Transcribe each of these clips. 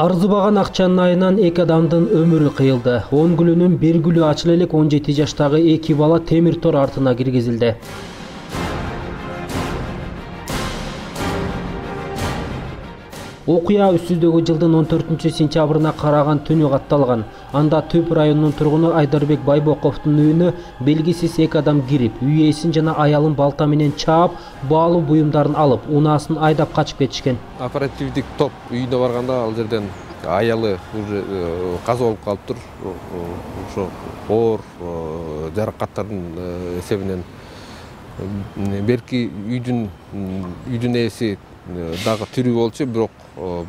Арзыбаган акчанын айынан 2 адамдын өмүрү кыйылды. 10 күлүнүн 1 күлү ачыла элек 17 жаштагы 2 бала темир тор артына киргизилди. Окуя үстүздөгү жылдын 14-сентябрына караган түнү катталган. Анда Түп районунун тургуну Айдарбек Байбоковдун үйүнө белгисиз 2 адам кирип, үй ээсин жана аялын балта менен чаап, баалуу буюмдарын алып, унаасын айдап качып кетишкен. Оперативдик топ үйүнө барганда ал жерден аялы уже каза болуп калыптыр. Ошо оор жаракаттардын эсебинен берки үйдүн ээси дагы тирүү болчу, бирок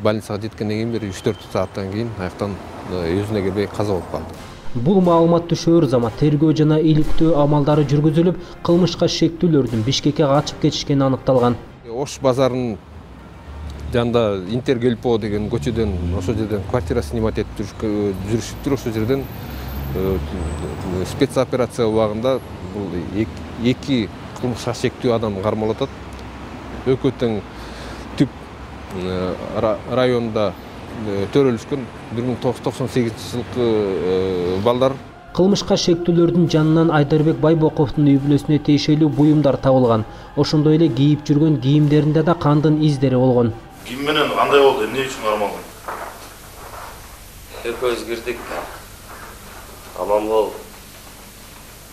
больницага жеткенден кийин бери 3-4 сааттан кийин аяктан өзүнө келбей каза болуп калды. Бул маалымат түшөөр замат тергөө жана иликтөө амалдары жүргүзүлүп, кылмышка шектүүлөрдүн Бишкекке качып кетишкени аныкталган. Ош базарынын жанында Интергелпо деген көчөдөн ошол жерден квартира снимать этип жүрүшүптүр. Ошол жерден спецоперация убагында бул 2 кылмышка шектүү адам кармалып атат. Экөө тең Түп районунда төрөлүшкөн 1998 жылкы балдар. Кылмышка шектүүлөрдүн жанынан Айдарбек Байбоковдун үй бүлөсүнө тиешелүү буюмдар табылган. Ошондой эле кийип жүргөн кийимдеринде да кандын издери болгон. Ким менен кандай болду? Эмне үчүн кармалган? Экөөбүз кирдик. Аманбол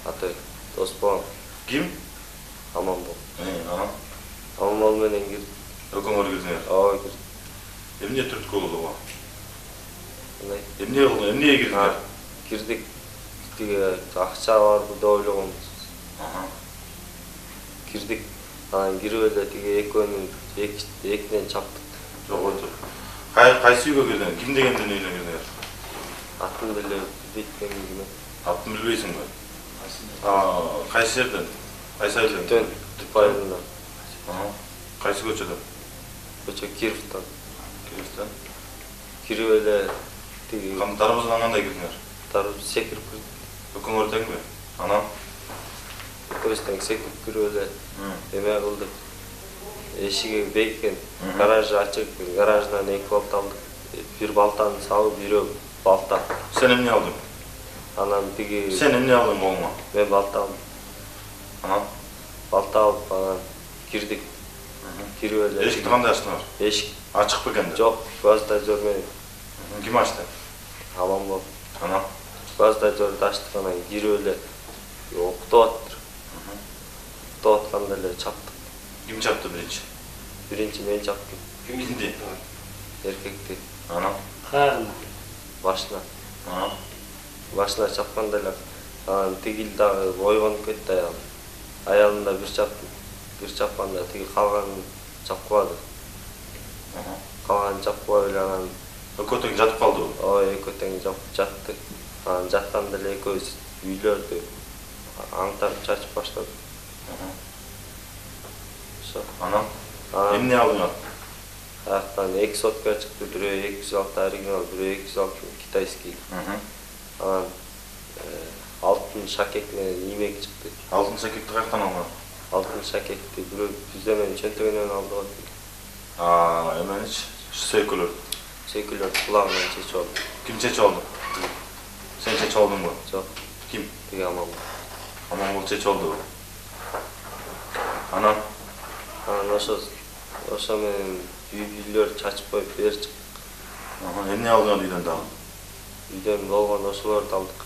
аты Доспон. Ким? Аманбол. Ана. Аманбол менен кирдик. Өкөңөр кирдиңер? Ооба кирдик. Эмне түрткү болду буга? Кандай? Эмне болду? Эмнеге кирдиңер? Кирдик. Тиги акча барды деп ойлогонбуз. Кирдик. Анан кирип эле тиги экөөнүн экинен чаптык. Жок, отур. Кайсы үйгө кирдиңер? Ким дегендин үйүнө кирдиңер? Атын деле билбейт ким. Атын билбейсиңби? Кайсы жерден? Кайсы айылдан? Түп айылынан. Кайсы көчөдөн? Көчө Кировтан. Кировтан? Кирип эле тиги Дарбазадан кандай кирдиңер? Дарбаз секирип кирдик. Өкөңөр теңби? Анан? Экөөбүз тең секирип кирип эле эме кылдык. Эшиги беккен, гаражы ачык, гараждан 2 балта алдык. Бир балтаны салып, бирөө балта. Сен эмне алдың? Анан тиги Сен эмне алдың колуңа? мен балта алдым. Анан? Балта алып анан кирдик. Кирип эле. Эшикти кандай ачтыңар? Эшик Ачык бекен? жок, газдажормен. Ким ачты? Аманбол. Анан? Газдажорду ачтык, анан кирип эле окутуп аттыр. Окутуп атканда эле чаптык. Ким чапты биринчи? Биринчи мен чаптым. Кимди? Эркекти. Анан? Башына. Анан? Башына чапканда эле анан тигил дагы ойгонуп кетти аялым. Аялын да бир чаптым. Бир чапканда тиги калганын чапкыбады. Калганын чапкыбай эле анан Экөө тең жатып калдыбы? ооба, экөө тең жатты. Анан жатканда эле экөөбүз үйлөрдү аңтарып чачып баштадык. Ошо. Анан? Эмне алдыңар? Аяктан 2 сотка чыкты, бирөө 206 оригинал, бирөө 206 китайский. Анан алтын шакек менен имек чыкты. Алтын шакекти каяктан алган? Алтын шакекти бирөө бүздөмөнүн чөнтөгүнөн алды. Эменич, сөйкөлөр. Сөйкөлөр кулагынан чечип алды. Ким чечип алды? Сен чечип алдыңбы? Жок, Ким? тиги Аманбол. Аманбол чечип алдыбы? Анан? Анан ошо менен үйлөр чачып коюп бери чыктык. Эмне алдыңар үйдөн дагы? Үйдөн болгон ошолорду алдык.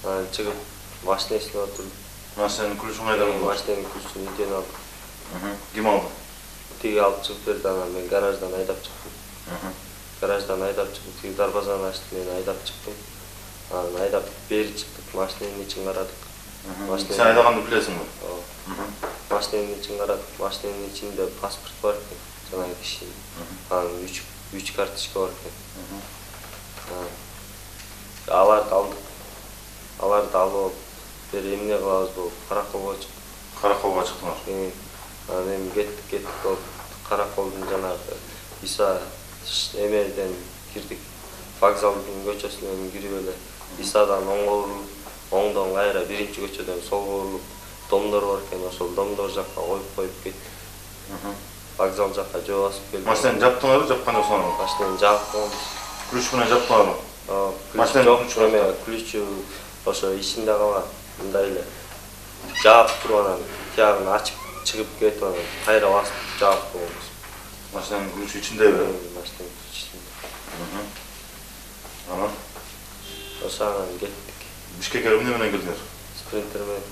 Анан чыгып машинесине отуруп, Машинанын ключун кайдан алдың? машиненин ключун үйдөн алдык. Ким алды? Тиги алып чыгып берди, анан мен гараждан айдап чыктым. Гараждан айдап чыгып, тиги дарбазаны ачтым, мен айдап чыктым. Анан айдап бери чыктык, машиненин ичин карадык. Сен айдаганды билесиңби? Ооба. Машиненин ичин карадык, машиненин ичинде паспорт бар экен, жанагы кишинин. Анан 3 карточка бар экен. Аларды алдык. Аларды алып алып, бери эмне кылабыз болуп, караколго чыктык. Караколго чыктыңар? Анан эми кеттик болуп, караколдун жанагы Иса эмеден кирдик. Вокзалдын көчөсүнөн кирип эле Исадан оңго бурулуп, оңдон кайра биринчи көчөдөн солго бурулуп, домдор бар экен, ошол домдор жакка коюп кеттик. вокзал жаққа жөө басып келдік. Машинаны жаптыңар, жапқан жоқ соны? Машинаны жаптыңыз. Ключ менен жаптыңар? Ключ жоқ, эме ключ ошо ичинде калган. Мындай эле жаап туруп анан тиягын ачып чыгып кетип анан кайра басып жаап койгонбуз. Машинанын ключ ичиндеби? Машинанын ичинде. Анан ошо анан кеттик. Бишкекке эмне менен келдиңер? Спринтер менен.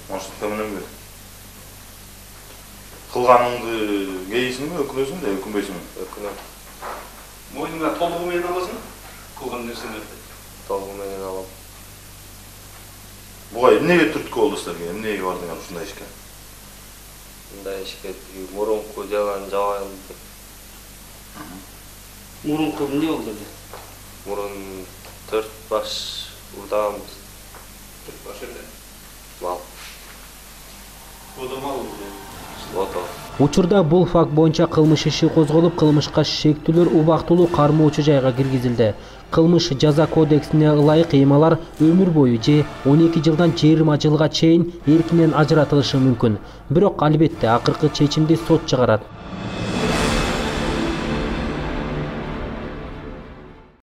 Маршрутка мененби? Кылганыңды кейисиңби, өкүнөсүңбү, өкүнбөйсүңбү? Өкүнөм. Мойнуңа толугу менен аласың? Кылган нерселерди. Толугу менен алам. Буга эмнеге түрткү болду силерге? Эмнеге бардыңар ушундай ишке? Мындай ишке мурунку жаган жабайылды. Мурунку эмне болду эле? Мурун 4 баш урдаганбыз. 4 баш эле. Мал. Одомал. Ото. Учурда бул факт боюнча кылмыш иши козголуп, кылмышка шектүүлөр убактылуу кармоочу жайга киргизилди. Кылмыш жаза кодексине ылайык ыймалар өмүр бою же 12 жылдан 20 жылга чейин эркинен ажыратылышы мүмкүн. Бирок албетте акыркы чечимди сот чыгарат.